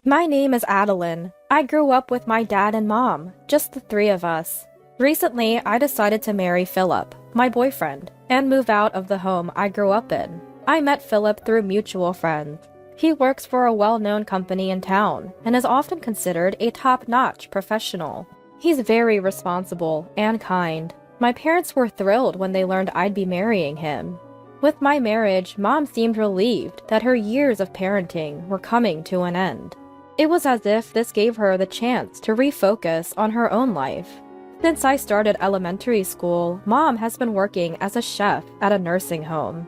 My name is Adeline. I grew up with my dad and mom, just the three of us. Recently, I decided to marry Philip, my boyfriend, and move out of the home I grew up in. I met Philip through mutual friends. He works for a well-known company in town and is often considered a top-notch professional. He's very responsible and kind. My parents were thrilled when they learned I'd be marrying him. With my marriage, Mom seemed relieved that her years of parenting were coming to an end. It was as if this gave her the chance to refocus on her own life. Since I started elementary school, Mom has been working as a chef at a nursing home.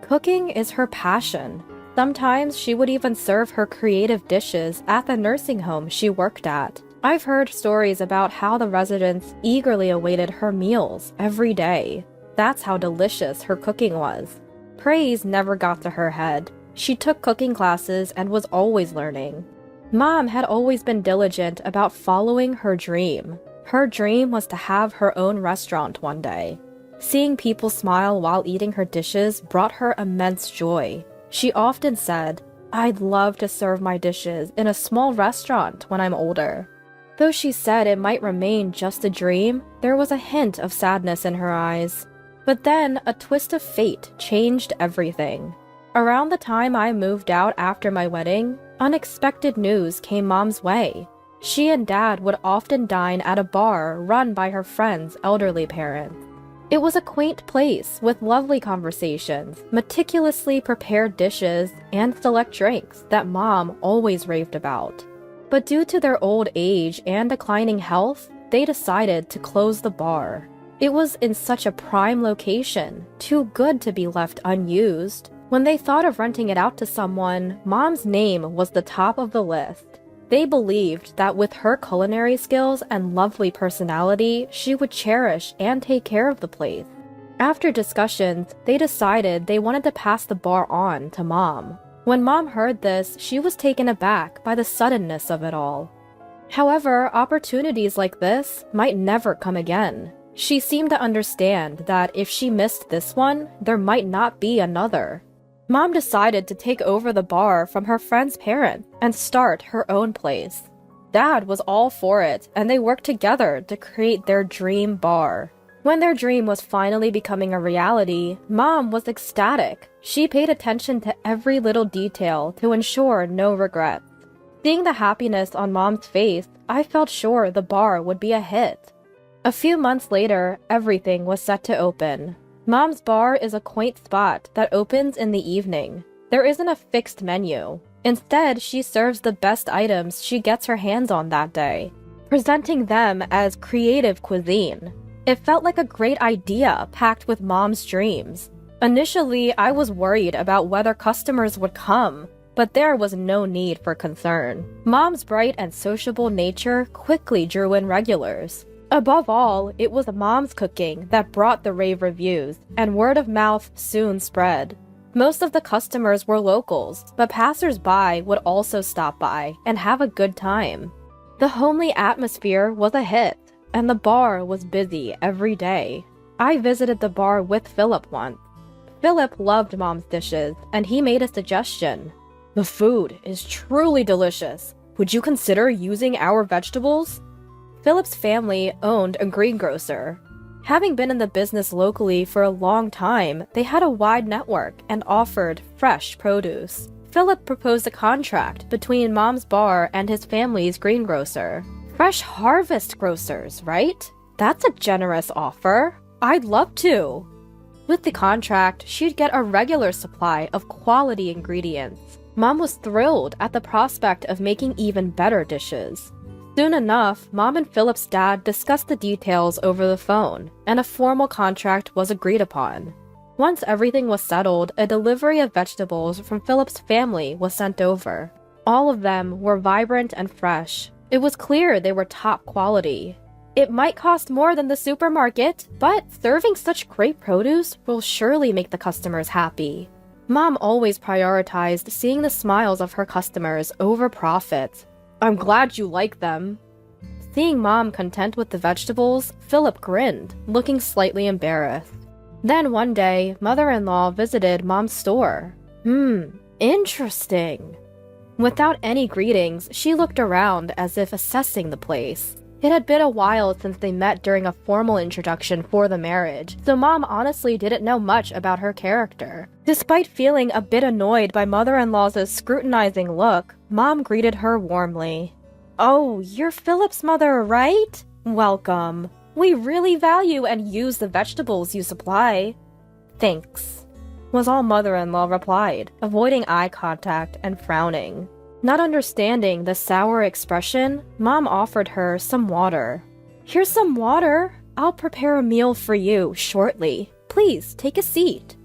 Cooking is her passion. Sometimes she would even serve her creative dishes at the nursing home she worked at. I've heard stories about how the residents eagerly awaited her meals every day. That's how delicious her cooking was. Praise never got to her head. She took cooking classes and was always learning. Mom had always been diligent about following her dream. Her dream was to have her own restaurant one day. Seeing people smile while eating her dishes brought her immense joy. She often said, "I'd love to serve my dishes in a small restaurant when I'm older." Though she said it might remain just a dream, there was a hint of sadness in her eyes. But then, a twist of fate changed everything. Around the time I moved out after my wedding, unexpected news came Mom's way. She and Dad would often dine at a bar run by her friend's elderly parents. It was a quaint place with lovely conversations, meticulously prepared dishes, and select drinks that Mom always raved about. But due to their old age and declining health, they decided to close the bar. It was in such a prime location, too good to be left unused. When they thought of renting it out to someone, Mom's name was the top of the list. They believed that with her culinary skills and lovely personality, she would cherish and take care of the place. After discussions, they decided they wanted to pass the bar on to Mom. When Mom heard this, she was taken aback by the suddenness of it all. However, opportunities like this might never come again. She seemed to understand that if she missed this one, there might not be another. Mom decided to take over the bar from her friend's parents and start her own place. Dad was all for it, and they worked together to create their dream bar. When their dream was finally becoming a reality, Mom was ecstatic. She paid attention to every little detail to ensure no regrets. Seeing the happiness on Mom's face, I felt sure the bar would be a hit. A few months later, everything was set to open. Mom's bar is a quaint spot that opens in the evening. There isn't a fixed menu. Instead, she serves the best items she gets her hands on that day, presenting them as creative cuisine. It felt like a great idea packed with Mom's dreams. Initially, I was worried about whether customers would come, but there was no need for concern. Mom's bright and sociable nature quickly drew in regulars. Above all, it was Mom's cooking that brought the rave reviews, and word of mouth soon spread. Most of the customers were locals, but passers-by would also stop by and have a good time. The homely atmosphere was a hit, and the bar was busy every day. I visited the bar with Philip once. Philip loved Mom's dishes, and he made a suggestion. "The food is truly delicious. Would you consider using our vegetables?" Philip's family owned a greengrocer. Having been in the business locally for a long time, they had a wide network and offered fresh produce. Philip proposed a contract between Mom's bar and his family's greengrocer. Fresh harvest grocers, right? That's a generous offer. I'd love to. With the contract, she'd get a regular supply of quality ingredients. Mom was thrilled at the prospect of making even better dishes. Soon enough, Mom and Philip's dad discussed the details over the phone, and a formal contract was agreed upon. Once everything was settled, a delivery of vegetables from Philip's family was sent over. All of them were vibrant and fresh. It was clear they were top quality. It might cost more than the supermarket, but serving such great produce will surely make the customers happy. Mom always prioritized seeing the smiles of her customers over profits. "I'm glad you like them." Seeing Mom content with the vegetables, Philip grinned, looking slightly embarrassed. Then one day, Mother-in-law visited Mom's store. Interesting. Without any greetings, she looked around as if assessing the place. It had been a while since they met during a formal introduction for the marriage, so Mom honestly didn't know much about her character. Despite feeling a bit annoyed by mother-in-law's scrutinizing look, Mom greeted her warmly. "Oh, you're Philip's mother, right? Welcome. We really value and use the vegetables you supply." "Thanks," was all mother-in-law replied, avoiding eye contact and frowning. Not understanding the sour expression, Mom offered her some water. "Here's some water. I'll prepare a meal for you shortly. Please, take a seat."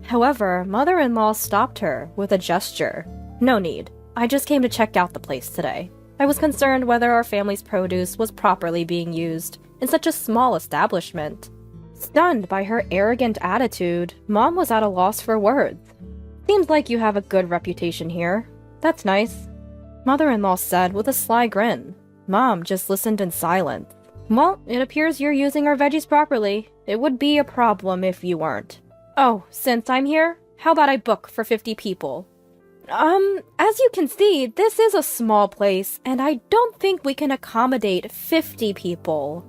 However, mother-in-law stopped her with a gesture. "No need. I just came to check out the place today. I was concerned whether our family's produce was properly being used in such a small establishment." Stunned by her arrogant attitude, Mom was at a loss for words. "Seems like you have a good reputation here. That's nice," mother-in-law said with a sly grin. Mom just listened in silence. "Well, it appears you're using our veggies properly. It would be a problem if you weren't. Oh, since I'm here, how about I book for 50 people? As you can see, this is a small place, and I don't think we can accommodate 50 people."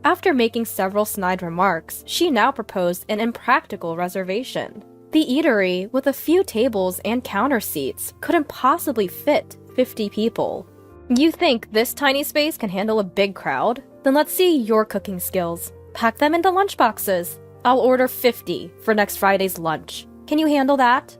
After making several snide remarks, she now proposed an impractical reservation. The eatery, with a few tables and counter seats, couldn't possibly fit 50 people. "You think this tiny space can handle a big crowd? Then let's see your cooking skills. Pack them into lunchboxes. I'll order 50 for next Friday's lunch. Can you handle that?"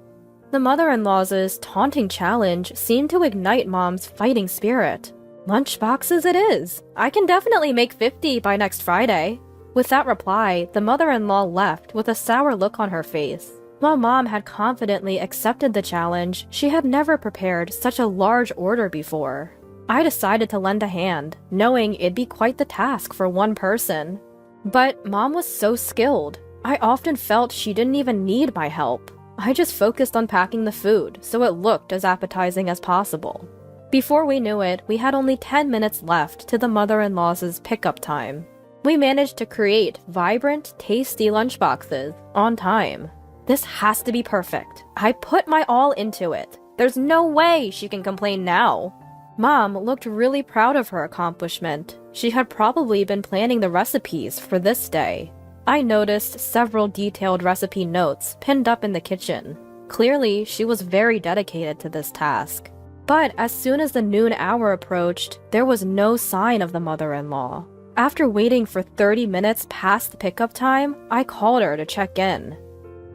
The mother-in-law's taunting challenge seemed to ignite Mom's fighting spirit. "Lunchboxes it is. I can definitely make 50 by next Friday." With that reply, the mother-in-law left with a sour look on her face. While Mom had confidently accepted the challenge, she had never prepared such a large order before. I decided to lend a hand, knowing it'd be quite the task for one person. But Mom was so skilled. I often felt she didn't even need my help. I just focused on packing the food, so it looked as appetizing as possible. Before we knew it, we had only 10 minutes left to the mother-in-law's pickup time. We managed to create vibrant, tasty lunchboxes on time. This has to be perfect. I put my all into it. There's no way she can complain now. Mom looked really proud of her accomplishment. She had probably been planning the recipes for this day. I noticed several detailed recipe notes pinned up in the kitchen. Clearly, she was very dedicated to this task. But as soon as the noon hour approached, there was no sign of the mother-in-law. After waiting for 30 minutes past the pickup time, I called her to check in.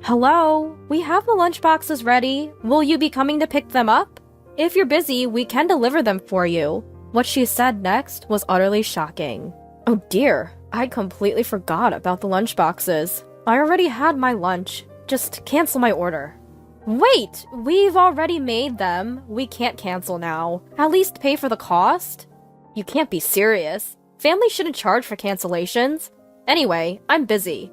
"Hello, we have the lunchboxes ready. Will you be coming to pick them up? If you're busy, we can deliver them for you." What she said next was utterly shocking. "Oh dear, I completely forgot about the lunchboxes. I already had my lunch. Just cancel my order." "Wait, we've already made them. We can't cancel now. At least pay for the cost." "You can't be serious. Families shouldn't charge for cancellations. Anyway, I'm busy."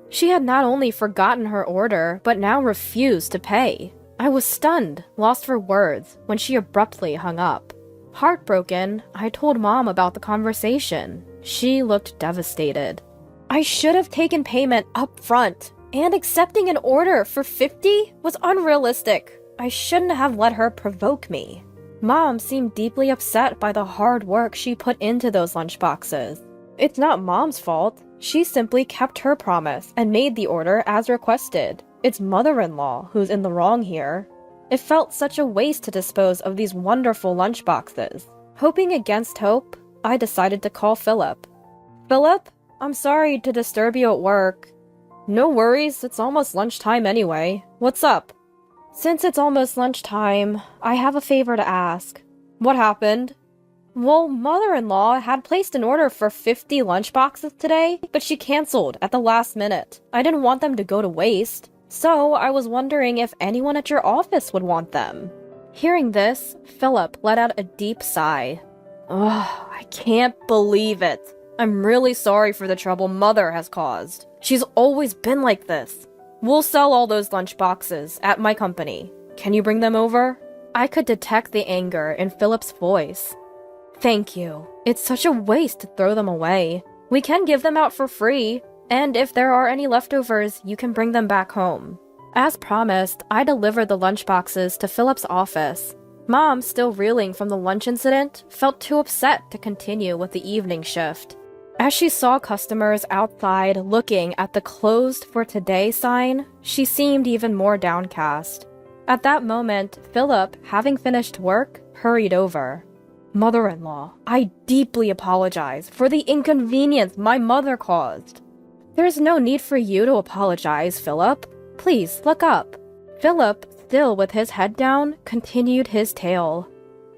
She had not only forgotten her order, but now refused to pay. I was stunned, lost for words, when she abruptly hung up. Heartbroken, I told Mom about the conversation. She looked devastated. "I should have taken payment up front, and accepting an order for 50 was unrealistic. I shouldn't have let her provoke me." Mom seemed deeply upset by the hard work she put into those lunchboxes. It's not Mom's fault. She simply kept her promise and made the order as requested. It's mother-in-law who's in the wrong here. It felt such a waste to dispose of these wonderful lunchboxes. Hoping against hope, I decided to call Philip. "Philip, I'm sorry to disturb you at work." "No worries, it's almost lunchtime anyway. What's up?" "Since it's almost lunchtime, I have a favor to ask." "What happened?" "Well, mother-in-law had placed an order for 50 lunchboxes today, but she canceled at the last minute. I didn't want them to go to waste, so I was wondering if anyone at your office would want them." Hearing this, Philip let out a deep sigh. "Ugh, I can't believe it. I'm really sorry for the trouble Mother has caused. She's always been like this. We'll sell all those lunchboxes at my company. Can you bring them over?" I could detect the anger in Philip's voice. "Thank you. It's such a waste to throw them away. We can give them out for free, and if there are any leftovers, you can bring them back home." As promised, I delivered the lunchboxes to Philip's office. Mom, still reeling from the lunch incident, felt too upset to continue with the evening shift. As she saw customers outside looking at the "closed for today" sign, she seemed even more downcast. At that moment, Philip, having finished work, hurried over. "Mother-in-law, I deeply apologize for the inconvenience my mother caused." "There's no need for you to apologize, Philip. Please, look up." Philip, still with his head down, continued his tale.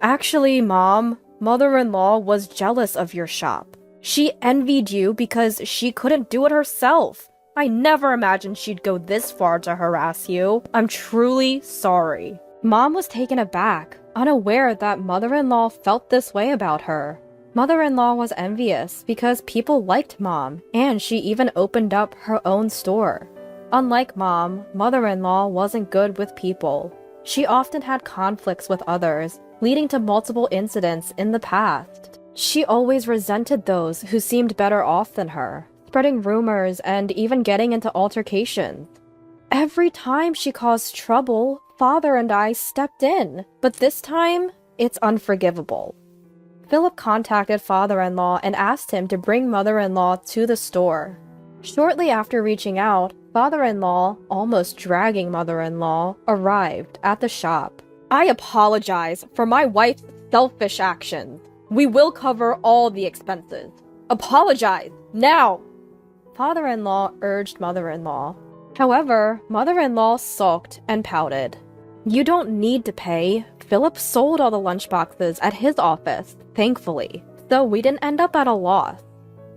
"Actually, Mom, mother-in-law was jealous of your shop. She envied you because she couldn't do it herself. I never imagined she'd go this far to harass you. I'm truly sorry." Mom was taken aback, unaware that mother-in-law felt this way about her. Mother-in-law was envious because people liked Mom, and she even opened up her own store. Unlike Mom, mother-in-law wasn't good with people. She often had conflicts with others, leading to multiple incidents in the past. She always resented those who seemed better off than her, spreading rumors and even getting into altercations. Every time she caused trouble, Father and I stepped in, but this time, it's unforgivable. Philip contacted father-in-law and asked him to bring mother-in-law to the store. Shortly after reaching out, father-in-law, almost dragging mother-in-law, arrived at the shop. "I apologize for my wife's selfish actions. We will cover all the expenses. Apologize, now!" Father-in-law urged mother-in-law. However, mother-in-law sulked and pouted. "You don't need to pay. Philip sold all the lunchboxes at his office, thankfully, so we didn't end up at a loss."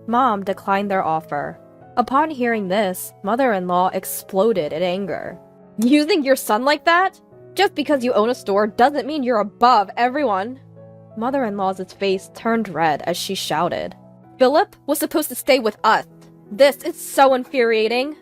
Mom declined their offer. Upon hearing this, mother-in-law exploded in anger. "You think your son like that? Just because you own a store doesn't mean you're above everyone." Mother-in-law's face turned red as she shouted. "Philip was supposed to stay with us. This is so infuriating."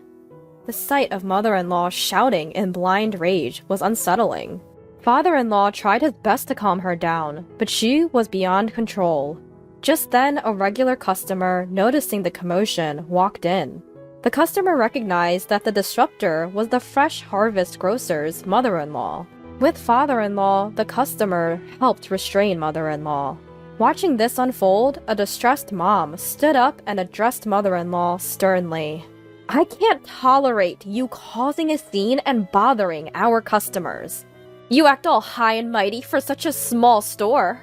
The sight of mother-in-law shouting in blind rage was unsettling. Father-in-law tried his best to calm her down, but she was beyond control. Just then, a regular customer, noticing the commotion, walked in. The customer recognized that the disruptor was the Fresh Harvest grocer's mother-in-law. With father-in-law, the customer helped restrain mother-in-law. Watching this unfold, a distressed mom stood up and addressed mother-in-law sternly. "I can't tolerate you causing a scene and bothering our customers. You act all high and mighty for such a small store."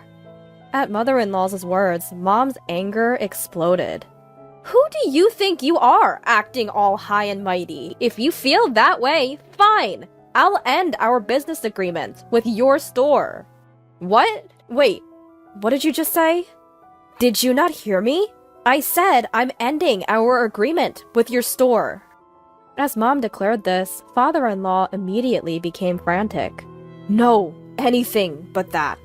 At mother-in-law's words, Mom's anger exploded. "Who do you think you are, acting all high and mighty? If you feel that way, fine. I'll end our business agreement with your store." "What? Wait, what did you just say?" "Did you not hear me? I said I'm ending our agreement with your store." As Mom declared this, father-in-law immediately became frantic. "No, anything but that."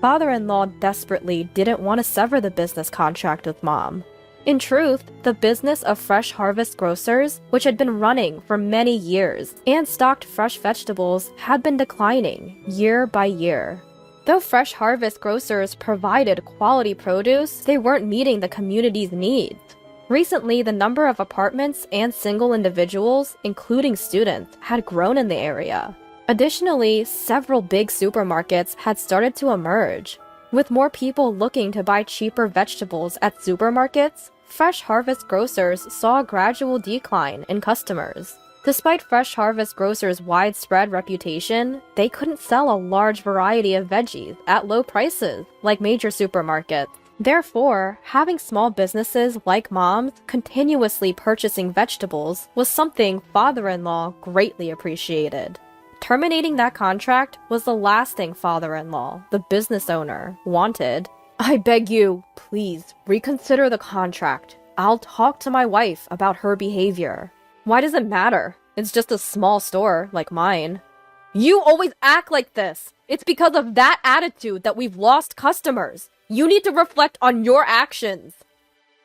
Father-in-law desperately didn't want to sever the business contract with Mom. In truth, the business of Fresh Harvest Grocers, which had been running for many years and stocked fresh vegetables, had been declining year by year. Though Fresh Harvest Grocers provided quality produce, they weren't meeting the community's needs. Recently, the number of apartments and single individuals, including students, had grown in the area. Additionally, several big supermarkets had started to emerge. With more people looking to buy cheaper vegetables at supermarkets, Fresh Harvest Grocers saw a gradual decline in customers. Despite Fresh Harvest Grocers' widespread reputation, they couldn't sell a large variety of veggies at low prices like major supermarkets. Therefore, having small businesses like Mom's continuously purchasing vegetables was something father-in-law greatly appreciated. Terminating that contract was the last thing father-in-law, the business owner, wanted. "I beg you, please, reconsider the contract. I'll talk to my wife about her behavior." "Why does it matter? It's just a small store like mine." "You always act like this. It's because of that attitude that we've lost customers. You need to reflect on your actions."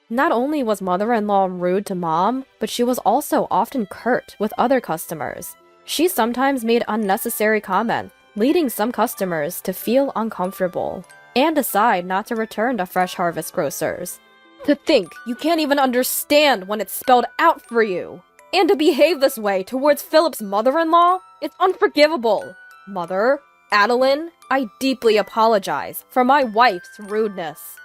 Not only was mother-in-law rude to Mom, but she was also often curt with other customers. She sometimes made unnecessary comments, leading some customers to feel uncomfortable and decide not to return to Fresh Harvest Grocers. "To think you can't even understand when it's spelled out for you. And to behave this way towards Philip's mother-in-law, it's unforgivable. Mother, Adeline, I deeply apologize for my wife's rudeness."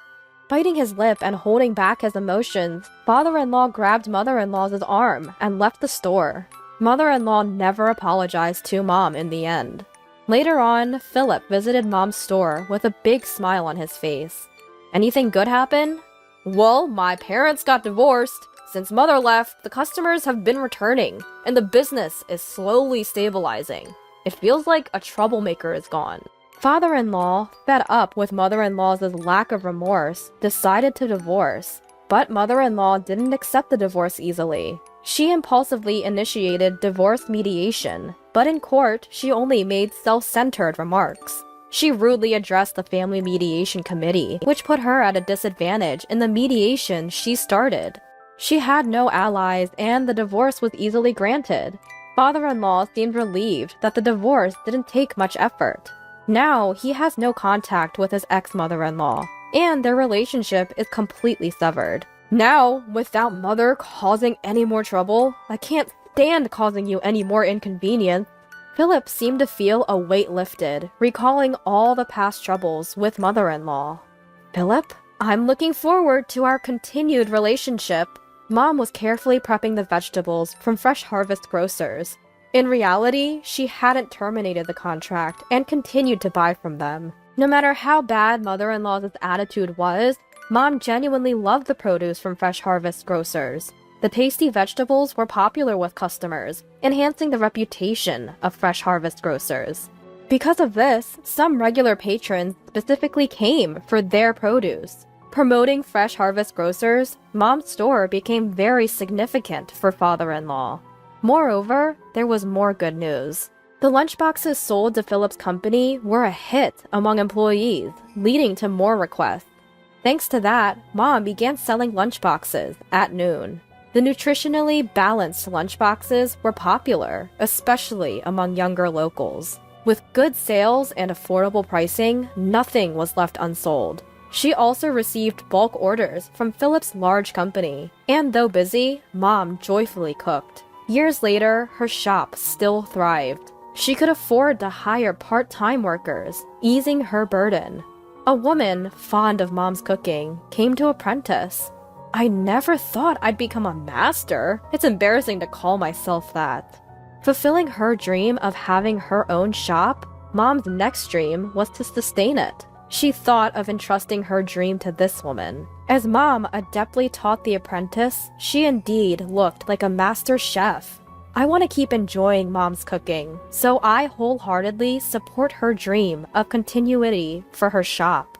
Biting his lip and holding back his emotions, father-in-law grabbed mother-in-law's arm and left the store. Mother-in-law never apologized to Mom in the end. Later on, Philip visited Mom's store with a big smile on his face. "Anything good happen?" "Well, my parents got divorced. Since Mother left, the customers have been returning, and the business is slowly stabilizing. It feels like a troublemaker is gone." Father-in-law, fed up with mother-in-law's lack of remorse, decided to divorce. But mother-in-law didn't accept the divorce easily. She impulsively initiated divorce mediation, but in court, she only made self-centered remarks. She rudely addressed the family mediation committee, which put her at a disadvantage in the mediation she started. She had no allies, and the divorce was easily granted. Father-in-law seemed relieved that the divorce didn't take much effort. Now, he has no contact with his ex-mother-in-law, and their relationship is completely severed. "Now, without Mother causing any more trouble, I can't stand causing you any more inconvenience." Philip seemed to feel a weight lifted, recalling all the past troubles with mother-in-law. "Philip, I'm looking forward to our continued relationship." Mom was carefully prepping the vegetables from Fresh Harvest grocers. In reality, she hadn't terminated the contract and continued to buy from them. No matter how bad mother-in-law's attitude was, Mom genuinely loved the produce from Fresh Harvest grocers. The tasty vegetables were popular with customers, enhancing the reputation of Fresh Harvest grocers. Because of this, some regular patrons specifically came for their produce. Promoting Fresh Harvest grocers, Mom's store became very significant for father-in-law. Moreover, there was more good news. The lunchboxes sold to Philip's company were a hit among employees, leading to more requests. Thanks to that, Mom began selling lunchboxes at noon. The nutritionally balanced lunchboxes were popular, especially among younger locals. With good sales and affordable pricing, nothing was left unsold. She also received bulk orders from Philip's large company, and though busy, Mom joyfully cooked. Years later, her shop still thrived. She could afford to hire part-time workers, easing her burden. A woman, fond of Mom's cooking, came to apprentice. "I never thought I'd become a master. It's embarrassing to call myself that." Fulfilling her dream of having her own shop, Mom's next dream was to sustain it. She thought of entrusting her dream to this woman. As Mom adeptly taught the apprentice, she indeed looked like a master chef. I want to keep enjoying Mom's cooking, so I wholeheartedly support her dream of continuity for her shop.